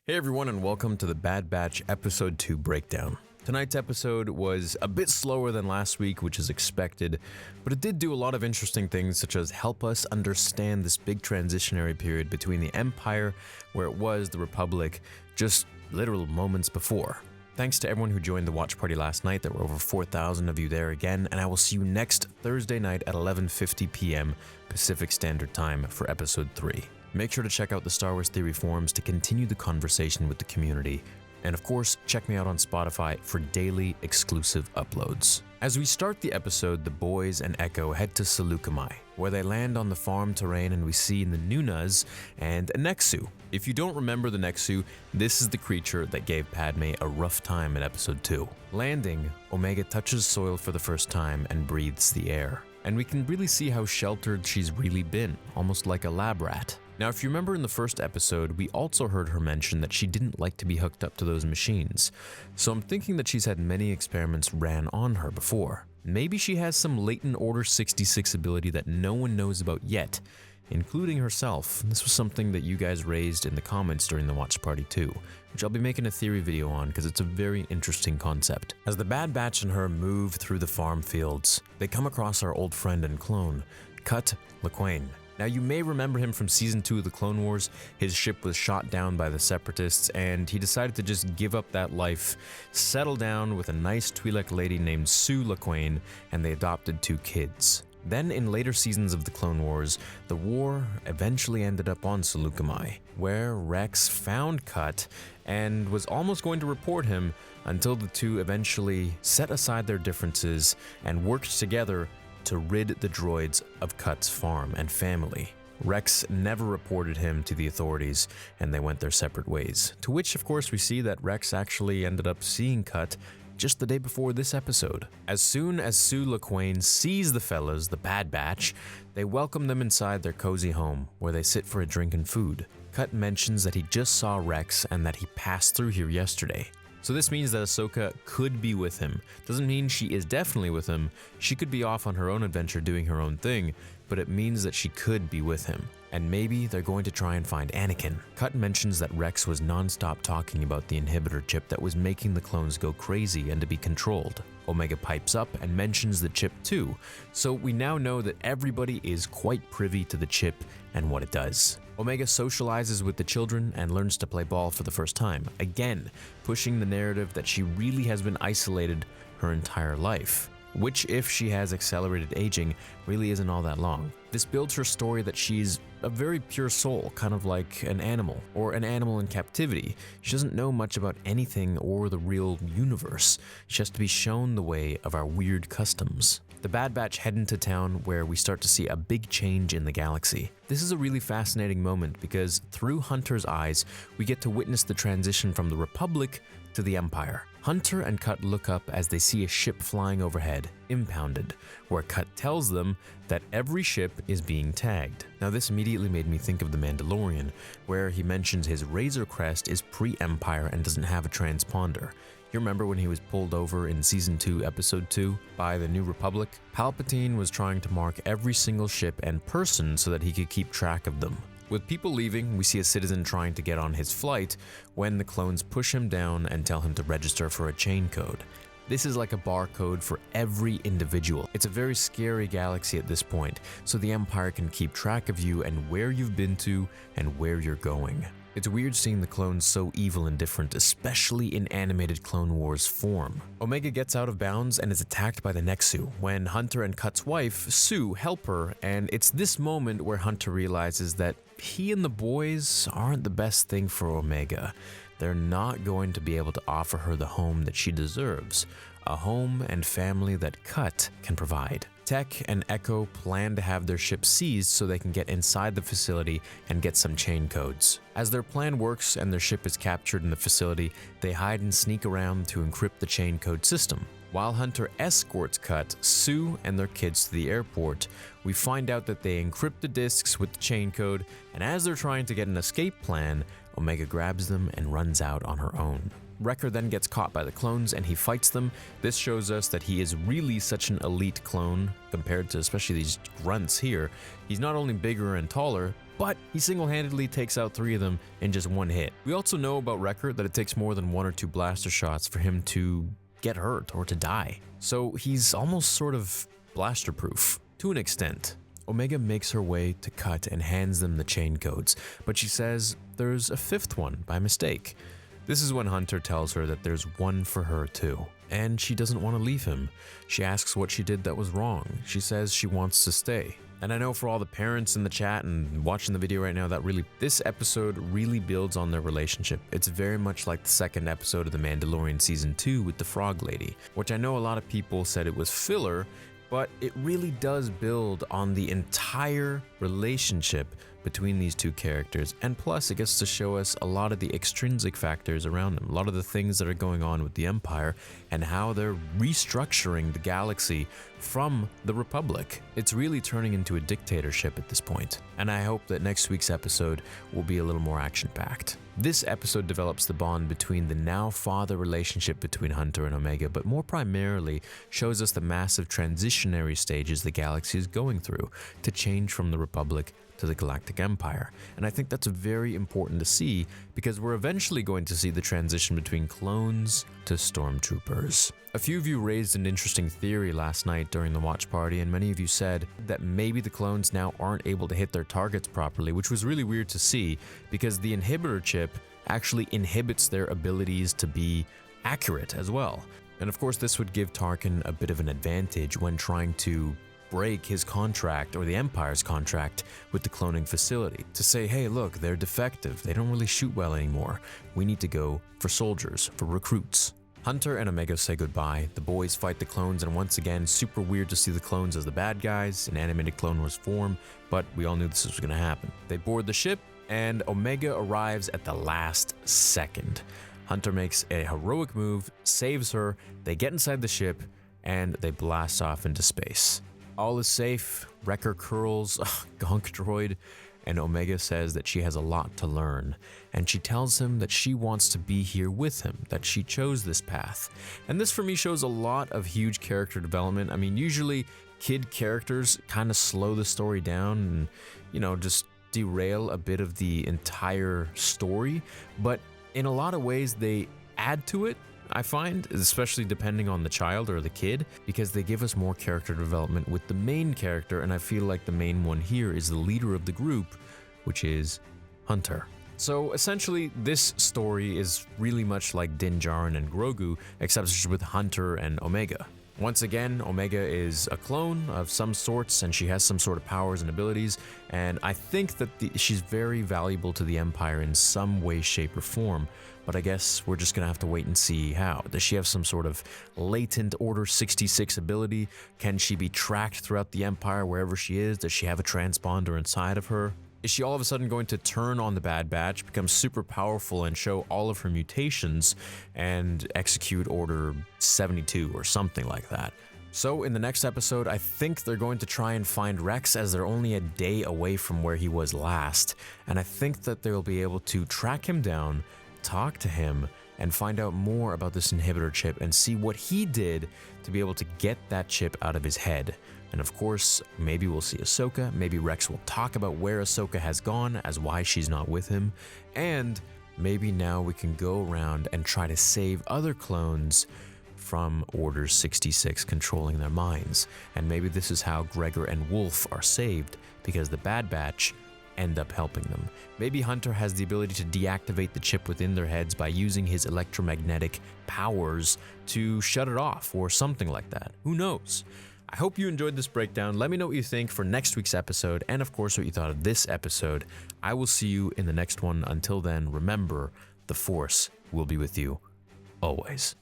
Hey everyone, and welcome to the Bad Batch Episode 2 breakdown. Tonight's episode was a bit slower than last week, which is expected, but it did do a lot of interesting things such as help us understand this big transitionary period between the Empire, where it was the Republic, just literal moments before. Thanks to everyone who joined the watch party last night. There were over 4,000 of you there again, and I will see you next Thursday night at 11:50 p.m. Pacific Standard Time for Episode 3. Make sure to check out the Star Wars Theory forums to continue the conversation with the community. And of course, check me out on Spotify for daily exclusive uploads. As we start the episode, the boys and Echo head to Saleucami, where they land on the farm terrain and we see the Nunas and a Nexu. If you don't remember the Nexu, this is the creature that gave Padme a rough time in Episode 2. Landing, Omega touches soil for the first time and breathes the air. And we can really see how sheltered she's really been, almost like a lab rat. Now, if you remember in the first episode, we also heard her mention that she didn't like to be hooked up to those machines. So I'm thinking that she's had many experiments ran on her before. Maybe she has some latent Order 66 ability that no one knows about yet, including herself. This was something that you guys raised in the comments during the watch party too, which I'll be making a theory video on because it's a very interesting concept. As the Bad Batch and her move through the farm fields, they come across our old friend and clone, Cut Laquane. Now, you may remember him from Season 2 of the Clone Wars. His ship was shot down by the Separatists, and he decided to just give up that life, settle down with a nice Twi'lek lady named Saleucami, and they adopted 2 kids. Then, in later seasons of the Clone Wars, the war eventually ended up on Saleucami, where Rex found Cut and was almost going to report him until the two eventually set aside their differences and worked together to rid the droids of Cut's farm and family. Rex never reported him to the authorities, and they went their separate ways. To which, of course, we see that Rex actually ended up seeing Cut just the day before this episode. As soon as Saleucami sees the fellas, the Bad Batch, they welcome them inside their cozy home, where they sit for a drink and food. Cut mentions that he just saw Rex and that he passed through here yesterday. So this means that Ahsoka could be with him. Doesn't mean she is definitely with him. She could be off on her own adventure doing her own thing, but it means that she could be with him. And maybe they're going to try and find Anakin. Cut mentions that Rex was non-stop talking about the inhibitor chip that was making the clones go crazy and to be controlled. Omega pipes up and mentions the chip too, so we now know that everybody is quite privy to the chip and what it does. Omega socializes with the children and learns to play ball for the first time, again pushing the narrative that she really has been isolated her entire life, which, if she has accelerated aging, really isn't all that long. This builds her story that she's a very pure soul, kind of like an animal, or an animal in captivity. She doesn't know much about anything or the real universe. She has to be shown the way of our weird customs. The Bad Batch head into town, where we start to see a big change in the galaxy. This is a really fascinating moment because through Hunter's eyes, we get to witness the transition from the Republic to the Empire. Hunter and Cut look up as they see a ship flying overhead, impounded, where Cut tells them that every ship is being tagged. Now, this immediately made me think of The Mandalorian, where he mentions his Razor Crest is pre-Empire and doesn't have a transponder. You remember when he was pulled over in Season 2, Episode 2 by the New Republic? Palpatine was trying to mark every single ship and person so that he could keep track of them. With people leaving, we see a citizen trying to get on his flight when the clones push him down and tell him to register for a chain code. This is like a barcode for every individual. It's a very scary galaxy at this point, so the Empire can keep track of you and where you've been to and where you're going. It's weird seeing the clones so evil and different, especially in animated Clone Wars form. Omega gets out of bounds and is attacked by the Nexu when Hunter and Cut's wife, Sue, help her, and it's this moment where Hunter realizes that he and the boys aren't the best thing for Omega. They're not going to be able to offer her the home that she deserves, a home and family that Cut can provide. Tech and Echo plan to have their ship seized so they can get inside the facility and get some chain codes. As their plan works and their ship is captured in the facility, they hide and sneak around to encrypt the chain code system. While Hunter escorts Cut, Sue, and their kids to the airport, we find out that they encrypt the discs with the chain code, and as they're trying to get an escape plan, Omega grabs them and runs out on her own. Wrecker then gets caught by the clones and he fights them. This shows us that he is really such an elite clone compared to especially these grunts here. He's not only bigger and taller, but he single-handedly takes out 3 of them in just 1 hit. We also know about Wrecker that it takes more than 1 or 2 blaster shots for him to get hurt or to die. So he's almost sort of blaster-proof, to an extent. Omega makes her way to Cut and hands them the chain codes, but she says there's a 5th one by mistake. This is when Hunter tells her that there's one for her too, and she doesn't want to leave him. She asks what she did that was wrong. She says she wants to stay. And I know for all the parents in the chat and watching the video right now, that this episode really builds on their relationship. It's very much like the 2nd episode of The Mandalorian Season 2 with the Frog Lady, which I know a lot of people said it was filler, but it really does build on the entire relationship between these 2 characters, and plus it gets to show us a lot of the extrinsic factors around them, a lot of the things that are going on with the Empire and how they're restructuring the galaxy from the Republic. It's really turning into a dictatorship at this point, and I hope that next week's episode will be a little more action-packed. This episode develops the bond between the now-father relationship between Hunter and Omega, but more primarily shows us the massive transitionary stages the galaxy is going through to change from the Republic to the Galactic Empire. And I think that's very important to see because we're eventually going to see the transition between clones to stormtroopers. A few of you raised an interesting theory last night during the watch party, and many of you said that maybe the clones now aren't able to hit their targets properly, which was really weird to see because the inhibitor chip actually inhibits their abilities to be accurate as well. And of course, this would give Tarkin a bit of an advantage when trying to break his contract or the Empire's contract with the cloning facility to say, hey, look, they're defective. They don't really shoot well anymore. We need to go for soldiers, for recruits. Hunter and Omega say goodbye. The boys fight the clones, and once again, super weird to see the clones as the bad guys in animated Clone Wars form, but we all knew this was going to happen. They board the ship, and Omega arrives at the last second. Hunter makes a heroic move, saves her, they get inside the ship, and they blast off into space. All is safe, Wrecker curls, Gonk droid, and Omega says that she has a lot to learn, and she tells him that she wants to be here with him, that she chose this path. And this for me shows a lot of huge character development. I mean, usually kid characters kind of slow the story down and, you know, just derail a bit of the entire story, but in a lot of ways they add to it, I find, especially depending on the child or the kid, because they give us more character development with the main character, and I feel like the main one here is the leader of the group, which is Hunter. So essentially, this story is really much like Din Djarin and Grogu, except it's with Hunter and Omega. Once again, Omega is a clone of some sorts, and she has some sort of powers and abilities, and I think that she's very valuable to the Empire in some way, shape, or form, but I guess we're just gonna have to wait and see how. Does she have some sort of latent Order 66 ability? Can she be tracked throughout the Empire wherever she is? Does she have a transponder inside of her? Is she all of a sudden going to turn on the Bad Batch, become super powerful, and show all of her mutations and execute Order 72 or something like that? So in the next episode, I think they're going to try and find Rex, as they're only a day away from where he was last, and I think that they'll be able to track him down, talk to him, and find out more about this inhibitor chip and see what he did to be able to get that chip out of his head. And of course, maybe we'll see Ahsoka, maybe Rex will talk about where Ahsoka has gone as why she's not with him, and maybe now we can go around and try to save other clones from Order 66 controlling their minds. And maybe this is how Gregor and Wolffe are saved, because the Bad Batch end up helping them. Maybe Hunter has the ability to deactivate the chip within their heads by using his electromagnetic powers to shut it off or something like that. Who knows? I hope you enjoyed this breakdown. Let me know what you think for next week's episode, and of course what you thought of this episode. I will see you in the next one. Until then, remember, the Force will be with you always.